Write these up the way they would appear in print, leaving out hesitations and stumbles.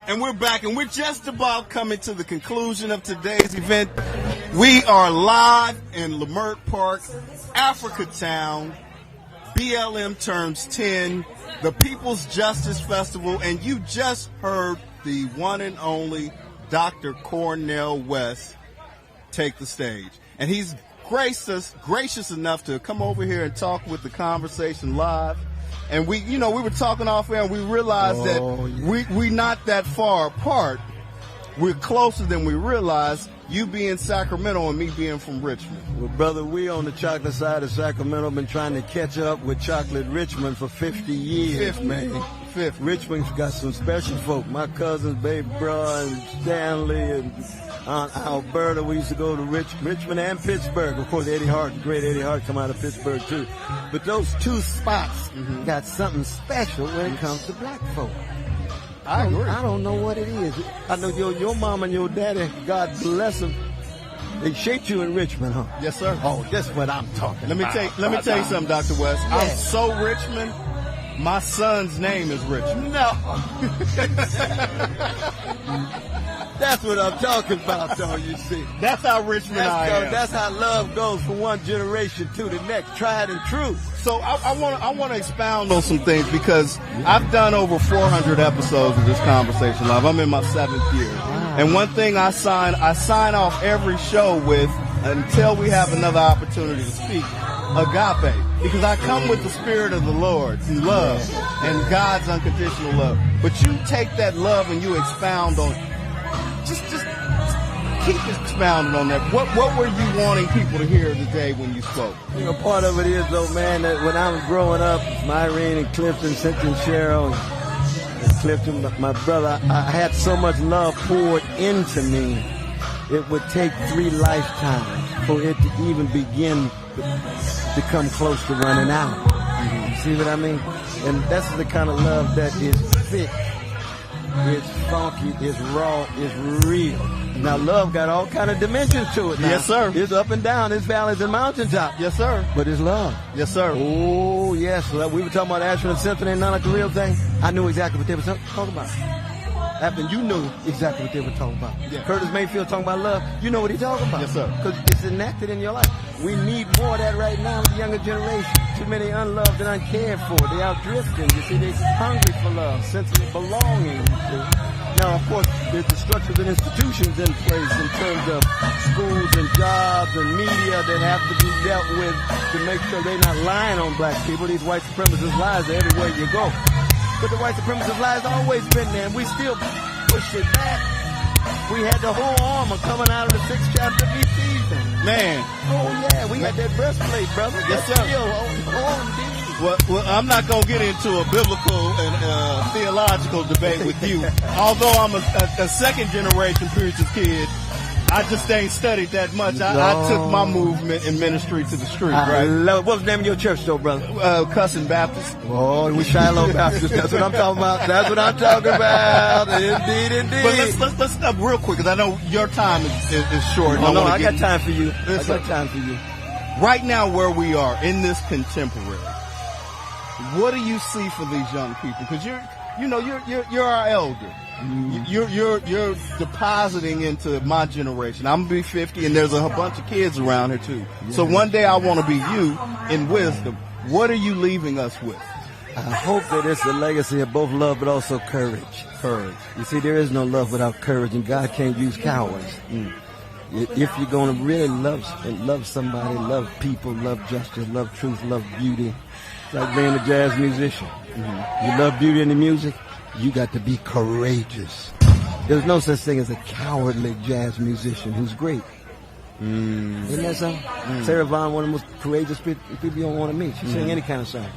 And we're back, and we're just about coming to the conclusion of today's event. We are live in Leimert Park, Africatown, BLM Turns 10, the People's Justice Festival, and you just heard the one and only Dr. Cornel West take the stage. And he's gracious enough to come over here and talk with the conversation live. And we were talking off air, and we realized that we're not that far apart. We're closer than we realize, you being Sacramento and me being from Richmond. Well, brother, we on the chocolate side of Sacramento been trying to catch up with chocolate Richmond for 50 years, man. 50. Richmond's got some special folk. My cousins, baby bro, and Stanley, and Aunt Alberta. We used to go to Richmond and Pittsburgh. Of course, Eddie Hart, great Eddie Hart, come out of Pittsburgh too. But those two spots got something special when it comes to black folk. I agree. I don't know what it is. I know your mom and your daddy, God bless them, they shaped you in Richmond, huh? Yes, sir. Oh, that's what I'm talking about. Let me tell you something, Dr. West. Yeah. I'm so Richmond, my son's name is Richmond. No. That's what I'm talking about, though, you see. That's how Richmond I am. That's how love goes from one generation to the next, tried and true. So I want to expound on some things, because I've done over 400 episodes of this conversation live. I'm in my 7th year. Wow. And one thing I sign off every show with, until we have another opportunity to speak, Agape. Because I come with the spirit of the Lord, and love, and God's unconditional love. But you take that love and you expound on it. Just keep expounding on that. What were you wanting people to hear today when you spoke? You know, part of it is, though, man, that when I was growing up, Myrene and Clifton, Cynthia and Cheryl, and Clifton, my brother, I had so much love poured into me, it would take 3 lifetimes for it to even begin to come close to running out. You see what I mean? And that's the kind of love that is thick. It's funky, it's raw, it's real. Now, love got all kind of dimensions to it now. Yes, sir. It's up and down, it's valleys and mountaintops. Yes, sir. But it's love. Yes, sir. Oh, yes. We were talking about Ashland Symphony and None Like the Real Thing. I knew exactly what they were talking about. After you knew exactly what they were talking about. Yeah. Curtis Mayfield talking about love. You know what he's talking about. Yes, sir. Because it's enacted in your life. We need more of that right now with the younger generation. Too many unloved and uncared for. They out drifting. You see, they're hungry for love, sense of belonging. Now, of course, there's the structures and institutions in place in terms of schools and jobs and media that have to be dealt with to make sure they're not lying on black people. These white supremacist lies are everywhere you go. But the white supremacist lies always been there, and we still push it back. We had the whole armor coming out of the 6th chapter of Ephesians. Man. Oh, yeah, we had that breastplate, brother. Yes, sir. Well, I'm not going to get into a biblical and theological debate with you. Although I'm a second-generation preacher's kid, I just ain't studied that much. I took my movement and ministry to the street, right? What was the name of your church, though, brother? Cussing Baptist. Oh, we Shiloh Baptist. That's what I'm talking about. That's what I'm talking about. Indeed. But let's stop real quick, because I know your time is short. Oh, no, I got time for you. I got time for you. Right now, where we are in this contemporary, what do you see for these young people? Because you're our elder. You're depositing into my generation. I'm gonna be 50, and there's a bunch of kids around here too. Yeah. So one day I want to be you in wisdom. What are you leaving us with? I hope that it's a legacy of both love, but also courage. Courage. You see, there is no love without courage, and God can't use cowards. If you're going to really love somebody, love people, love justice, love truth, love beauty, it's like being a jazz musician. You love beauty in the music, you got to be courageous. There's no such thing as a cowardly jazz musician who's great. Isn't that something? Sarah Vaughan, one of the most courageous people you don't want to meet. She sing any kind of song.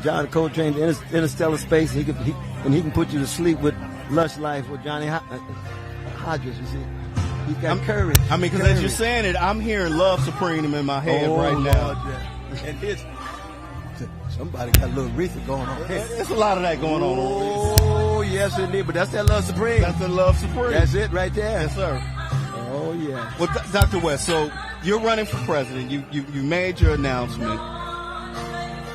John Coltrane, Interstellar Space, he can put you to sleep with Lush Life with Johnny Hodges, you see. He's got courage. I mean, because as you're saying it, I'm hearing Love Supreme in my head right now. Yeah. And somebody got a little Aretha going on here. There's a lot of that going on. Oh, yes, indeed. But that's that Love Supreme. That's the Love Supreme. That's it right there. Yes, sir. Oh, yeah. Well, Dr. West, so you're running for president. You made your announcement.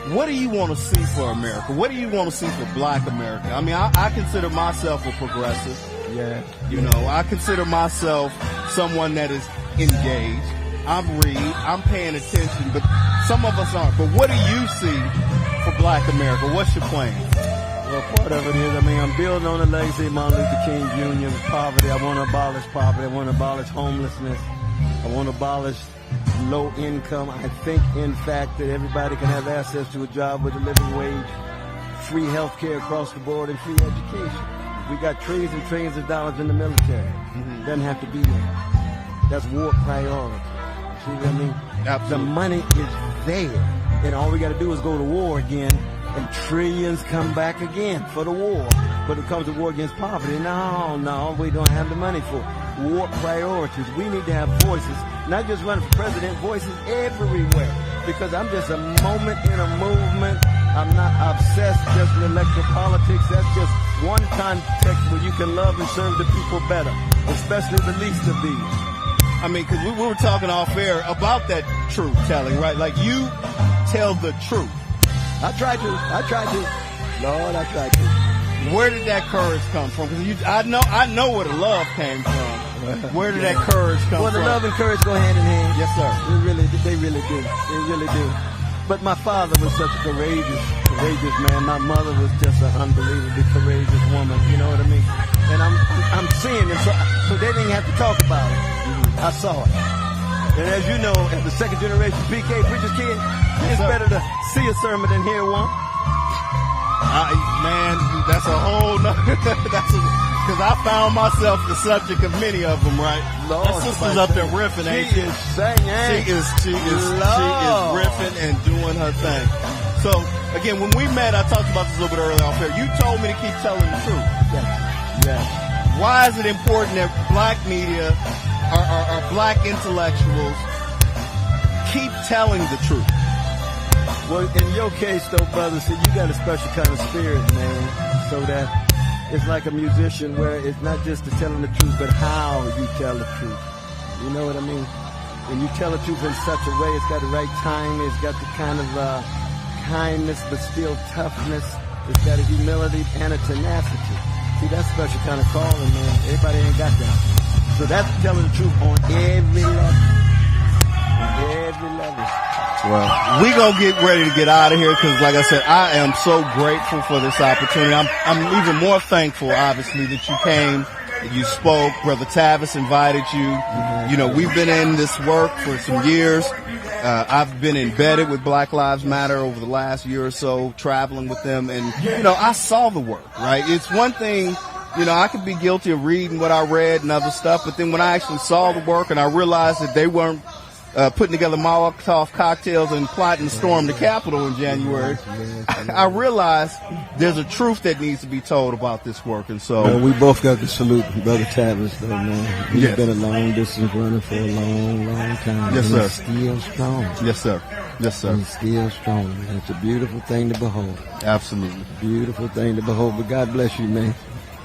What do you want to see for America? What do you want to see for Black America? I mean, I consider myself a progressive. Yeah. You know, I consider myself someone that is engaged. I'm I'm paying attention, but some of us aren't. But what do you see for Black America? What's your plan? Well, part of it is, I'm building on the legacy of Martin Luther King Jr. Poverty. I want to abolish poverty. I want to abolish homelessness. I want to abolish low income. I think, in fact, that everybody can have access to a job with a living wage, free health care across the board, and free education. We got trillions and trillions of dollars in the military. Doesn't have to be there. That's war priority. See what I mean? Absolutely. The money is there. And all we got to do is go to war again, and trillions come back again for the war. But it comes to war against poverty. No, we don't have the money for war priorities. We need to have voices, not just running for president, voices everywhere. Because I'm just a moment in a movement. I'm not obsessed just with electoral politics. That's just one context where you can love and serve the people better, especially the least of these. I mean, because we were talking off air about that truth telling, right? Like, you tell the truth. I try to. Lord, I try to. Where did that courage come from? Because I know where the love came from. Where did that courage come from? Well, the love and courage go hand in hand. Yes, sir. They really do. They really do. But my father was such a courageous man. My mother was just an unbelievably courageous woman. You know what I mean? And I'm seeing it, so they didn't have to talk about it. I saw it. And as you know, as the second generation PK preacher's kid, it's better to see a sermon than hear one. Man, that's a whole nother, because I found myself the subject of many of them, right? Lord, my sister's up there riffing, ain't she? She is singing. She is riffing and doing her thing. So, again, when we met, I talked about this a little bit earlier off here. You told me to keep telling the truth. Yes. Why is it important that Black media or Black intellectuals keep telling the truth? Well, in your case, though, brother, see, you got a special kind of spirit, man, so that it's like a musician where it's not just the telling the truth, but how you tell the truth. You know what I mean? When you tell the truth in such a way, it's got the right timing, it's got the kind of kindness, but still toughness. It's got a humility and a tenacity. See, that's a special kind of calling, man. Everybody ain't got that. So that's telling the truth on every level. On every level. Well, we gonna get ready to get out of here because, like I said, I am so grateful for this opportunity. I'm even more thankful, obviously, that you came, that you spoke. Brother Tavis invited you. You know, we've been in this work for some years. I've been embedded with Black Lives Matter over the last year or so, traveling with them, and you know, I saw the work. Right? It's one thing. You know, I could be guilty of reading what I read and other stuff, but then when I actually saw the work and I realized that they weren't putting together Molotov cocktails and plotting to storm the Capitol in January, I realized there's a truth that needs to be told about this work. And so, well, we both got to salute Brother Tavis, though, man. He's yes. been a long distance runner for a long, long time. Yes, and sir. He's still strong. Yes, sir. Yes, sir. He's still strong, man. It's a beautiful thing to behold. Absolutely. Beautiful thing to behold. But God bless you, man.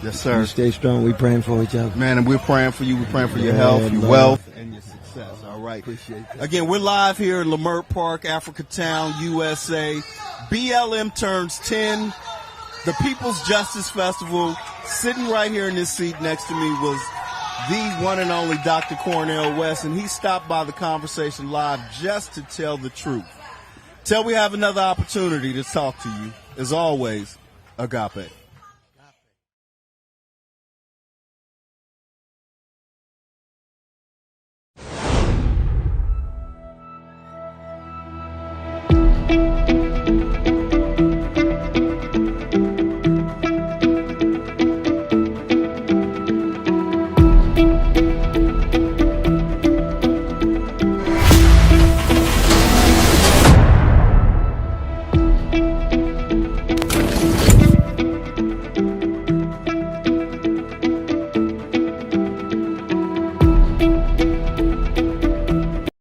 Yes, sir. You stay strong. We're praying for each other. Man, and we're praying for you. We're praying for your health, your wealth, and your success. All right. Appreciate that. Again, we're live here in Leimert Park, Africatown, USA. BLM Turns 10, the People's Justice Festival. Sitting right here in this seat next to me was the one and only Dr. Cornel West, and he stopped by the conversation live just to tell the truth. Till we have another opportunity to talk to you, as always, Agape.